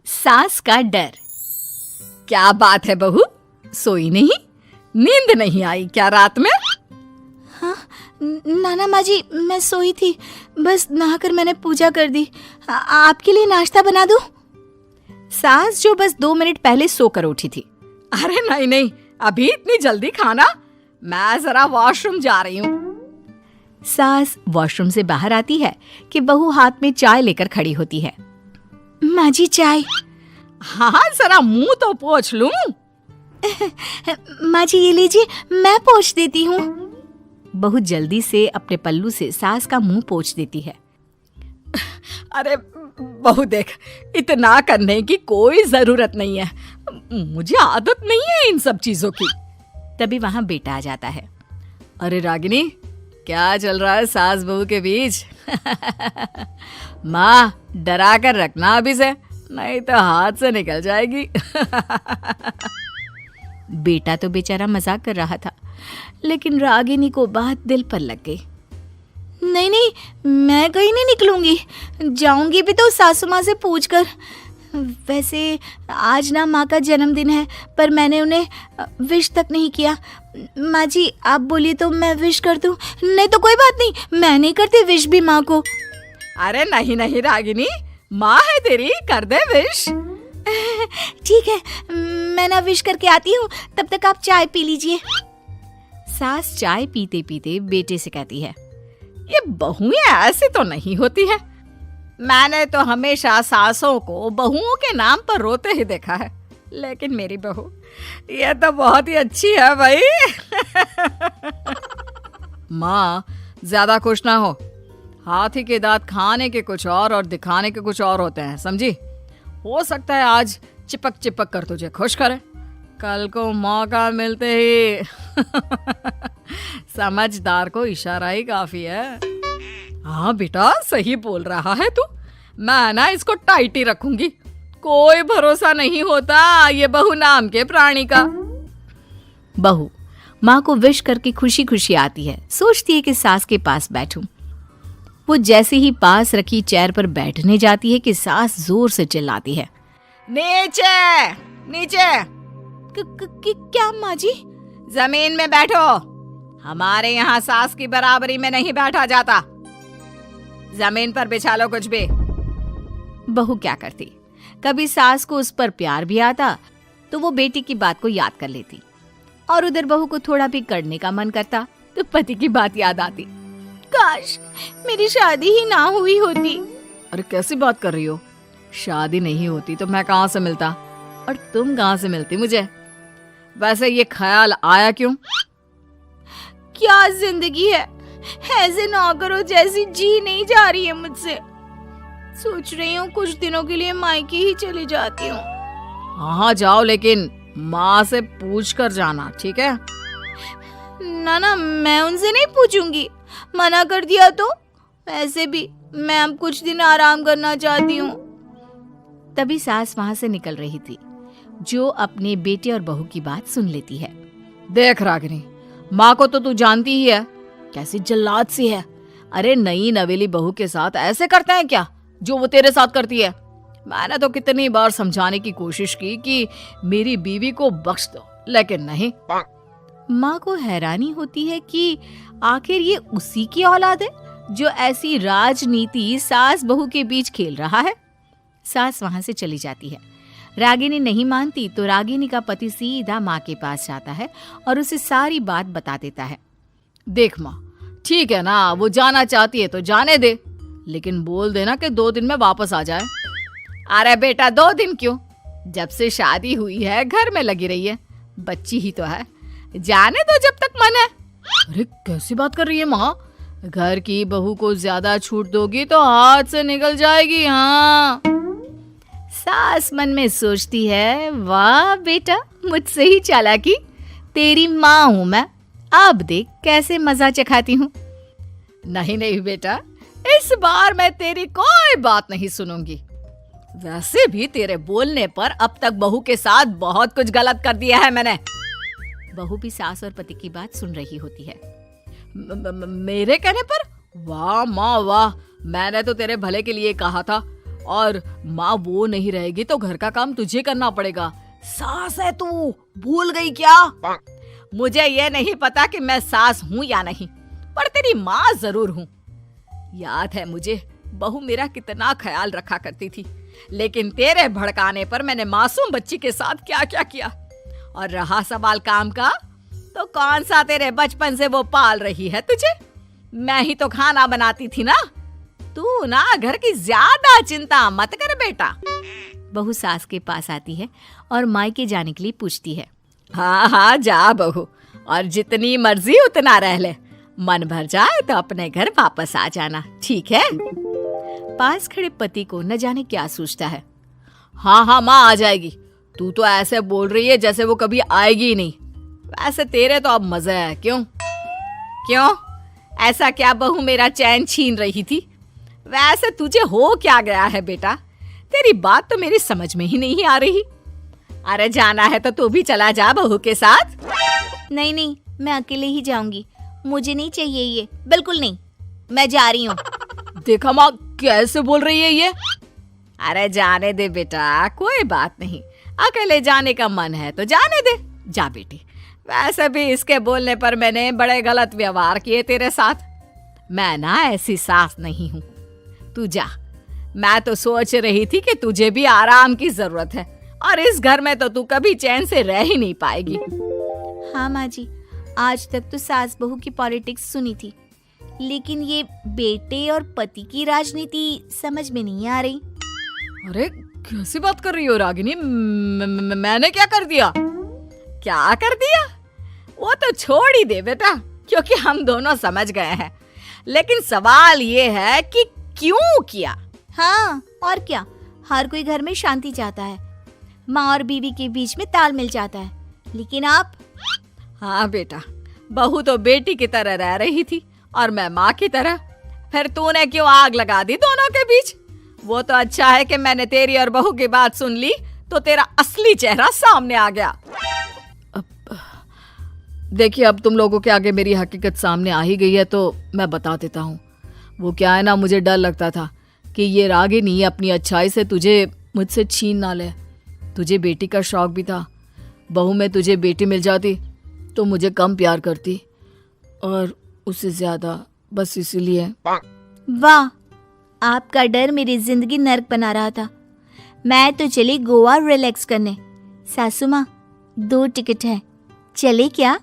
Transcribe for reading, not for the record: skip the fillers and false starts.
सास का डर। क्या बात है बहू, सोई नहीं? नींद नहीं आई क्या रात में? हाँ नाना माँ जी, मैं सोई थी, बस नहाकर मैंने पूजा कर दी। आपके लिए नाश्ता बना दूं? सास जो बस 2 मिनट पहले सोकर उठी थी। अरे नहीं नहीं, अभी इतनी जल्दी खाना? मैं जरा वॉशरूम जा रही हूँ। सास वॉशरूम से बाहर आती है कि बहू हाथ में चाय लेकर खड़ी होती है। माँ जी चाय। हाँ जरा मुंह तो पोंछ लूं। माँ जी ये लीजिए, मैं पोंछ देती हूँ। बहू जल्दी से अपने पल्लू से सास का मुंह पोंछ देती है। अरे बहू देख, इतना करने की कोई जरूरत नहीं है, मुझे आदत नहीं है इन सब चीजों की। तभी वहां बेटा आ जाता है। अरे रागिनी, क्या चल रहा है सास बहू के बीच? माँ डरा कर रखना अभी से, नहीं तो हाथ से निकल जाएगी। बेटा तो बेचारा मजाक कर रहा था, लेकिन रागिनी को बात दिल पर लग गई। नहीं नहीं, मैं कहीं नहीं निकलूंगी, जाऊंगी भी तो सासू माँ से पूछकर। वैसे आज ना माँ का जन्मदिन है, पर मैंने उन्हें विश तक नहीं किया। माँ जी आप बोलिए तो मैं विश कर दूं? नहीं तो कोई बात नहीं, मैं नहीं करती विश भी माँ को। अरे नहीं नहीं रागिनी, माँ है तेरी, कर दे विश। ठीक है, मैं ना विश करके आती हूँ, तब तक आप चाय पी लीजिए। सास चाय पीते पीते बेटे से कहती है, ये बहुएं ऐसी तो नहीं होती है। मैंने तो हमेशा सासों को बहुओं के नाम पर रोते ही देखा है, लेकिन मेरी बहू ये तो बहुत ही अच्छी है भाई। माँ ज्यादा खुश ना हो, हाथी के दांत खाने के कुछ और दिखाने के कुछ और होते हैं, समझी? हो सकता है आज चिपक चिपक कर तुझे खुश करे, कल को मौका मिलते ही समझदार को इशारा ही काफी है। हाँ बेटा सही बोल रहा है तू, मैं ना इसको टाइट ही रखूंगी, कोई भरोसा नहीं होता ये बहू नाम के प्राणी का। बहू माँ को विश करके खुशी खुशी आती है, सोचती है कि सास के पास बैठूं। वो जैसे ही पास रखी चेयर पर बैठने जाती है कि सास जोर से चिल्लाती है, नीचे नीचे। क्या माँ जी? जमीन में बैठो, हमारे यहाँ सास की बराबरी में नहीं बैठा जाता, जमीन पर बिछा लो कुछ भी। बहू क्या करती, कभी सास को उस पर प्यार भी आता तो वो बेटी की बात को याद कर लेती, और उधर बहू को थोड़ा भी करने का मन करता तो पति की बात याद आती। काश मेरी शादी ही ना हुई होती। अरे कैसी बात कर रही हो, शादी नहीं होती तो मैं कहाँ से मिलता और तुम कहाँ से मिलती मुझे? वैसे ये ख्याल आया क्यों? क्या जिंदगी है, ऐसे नौकरों जैसी जी नहीं जा रही है मुझसे। सोच रही हूँ कुछ दिनों के लिए मायके ही चली जाती हूँ। हाँ जाओ, लेकिन माँ से पूछ कर जाना, ठीक है? ना मैं उनसे नहीं पूछूंगी, मना कर दिया तो। वैसे भी मैं अब कुछ दिन आराम करना चाहती हूँ। तभी सास वहां से निकल रही थी, जो अपने बेटे और बहू की बात सुन लेती है। देख रागिनी, माँ को तो तू जानती ही है, कैसी जल्लाद सी है। अरे नई नवेली बहू के साथ ऐसे करते हैं क्या जो वो तेरे साथ करती है? मैंने तो कितनी बार समझाने की कोशिश की कि मेरी बीवी को बख्श दो, लेकिन नहीं। माँ को हैरानी होती है कि आखिर ये उसी की औलाद है जो ऐसी राजनीति सास बहू के बीच खेल रहा है। सास वहां से चली जाती है। रागिनी नहीं मानती तो रागिनी का पति सीधा माँ के पास जाता है और उसे सारी बात बता देता है। देख माँ, ठीक है ना, वो जाना चाहती है तो जाने दे, लेकिन बोल देना कि 2 दिन में वापस आ जाए। अरे बेटा 2 दिन क्यों, जब से शादी हुई है घर में लगी रही है, बच्ची ही तो है, जाने दो जब तक मन है। अरे कैसी बात कर रही है माँ, घर की बहू को ज्यादा छूट दोगी तो हाथ से निकल जाएगी। हाँ, सास मन में सोचती है, वाह बेटा मुझसे ही चालाकी, तेरी माँ हूं मैं, अब देख कैसे मजा चखाती हूँ। नहीं नहीं बेटा, इस बार मैं तेरी कोई बात नहीं सुनूंगी। वैसे भी तेरे बोलने पर अब तक बहू के साथ बहुत कुछ गलत कर दिया है मैंने। बहू भी सास और पति की बात सुन रही होती है। मेरे कहने पर? वाह माँ वाह, मैंने तो तेरे भले के लिए कहा था और माँ वो नहीं रहेगी तो घर का काम तुझे करना पड़ेगा। सास है तू, भूल गई क्या? मुझे ये नहीं पता कि मैं सास हूँ या नहीं, पर तेरी माँ जरूर हूँ। याद है मुझे बहू मेरा कितना ख्याल रखा करती थी, लेकिन तेरे भड़काने पर मैंने मासूम बच्ची के साथ क्या क्या किया। और रहा सवाल काम का, तो कौन सा तेरे बचपन से वो पाल रही है तुझे? मैं ही तो खाना बनाती थी ना। तू ना घर की ज्यादा चिंता मत कर बेटा। बहू सास के पास आती है और मायके जाने के लिए पूछती है। हाँ हाँ जा बहू, और जितनी मर्जी उतना रह ले। मन भर जाए तो अपने घर वापस आ जाना, ठीक है? पास खड़े पति को न जाने क्या सोचता है। हाँ हाँ माँ आ जाएगी। तू तो ऐसे बोल रही है जैसे वो कभी आएगी ही नहीं। वैसे तेरे तो अब मजे है। क्यों क्यों ऐसा क्या बहू मेरा चैन छीन रही थी? वैसे तुझे हो क्या गया है बेटा? तेरी बात तो मेरी समझ में ही नहीं आ रही। अरे जाना है तो तू भी चला जा बहू के साथ। नहीं नहीं, मैं अकेले ही जाऊंगी, मुझे नहीं चाहिए ये, बिल्कुल नहीं, मैं जा रही हूँ। देखा माँ कैसे बोल रही है ये। अरे जाने दे बेटा, कोई बात नहीं। अकेले जाने का मन है तो जाने दे, जा बेटी। वैसे भी इसके बोलने पर मैंने बड़े गलत व्यवहार किए तेरे साथ। मैं ना ऐसी सास नहीं हूँ। तू जा। मैं तो सोच रही थी कि तुझे भी आराम की जरूरत है, और इस घर में तो तू कभी चैन से रह ही नहीं पाएगी। हाँ माँ जी, आज तक तो सास बहू की पॉलिटिक्स सुनी थी, लेकिन ये बेटे और पति की राजनीति समझ में नहीं आ रही। अरे कैसी बात कर रही हो रागिनी? मैंने क्या कर दिया? क्या कर दिया? वो तो छोड़ ही दे बेटा, क्योंकि हम दोनों समझ गए हैं। लेकिन सवाल ये है कि क्यों किया? हाँ और क्या, हर कोई घर में शांति चाहता है, माँ और बीवी के बीच में तालमेल चाहता है, लेकिन आप? हाँ बेटा, बहू तो बेटी की तरह रह रही थी और मैं माँ की तरह। फिर तूने क्यों आग लगा दी दोनों के बीच? वो तो अच्छा है कि मैंने तेरी और बहू की बात सुन ली, तो तेरा असली चेहरा सामने आ गया। देखिए, अब तुम लोगों के आगे मेरी हकीकत सामने आ ही गई है तो मैं बता देता हूँ। वो क्या है ना, मुझे डर लगता था कि ये रागिनी अपनी अच्छाई से तुझे मुझसे छीन ना ले। तुझे बेटी का शौक भी था। बहू में तुझे बेटी मिल जाती तो मुझे कम प्यार करती, और उससे ज्यादा, बस इसीलिए। वाह, आपका डर मेरी जिंदगी नर्क बना रहा था। मैं तो चली गोवा रिलैक्स करने। सासू माँ, 2 टिकट है, चले क्या?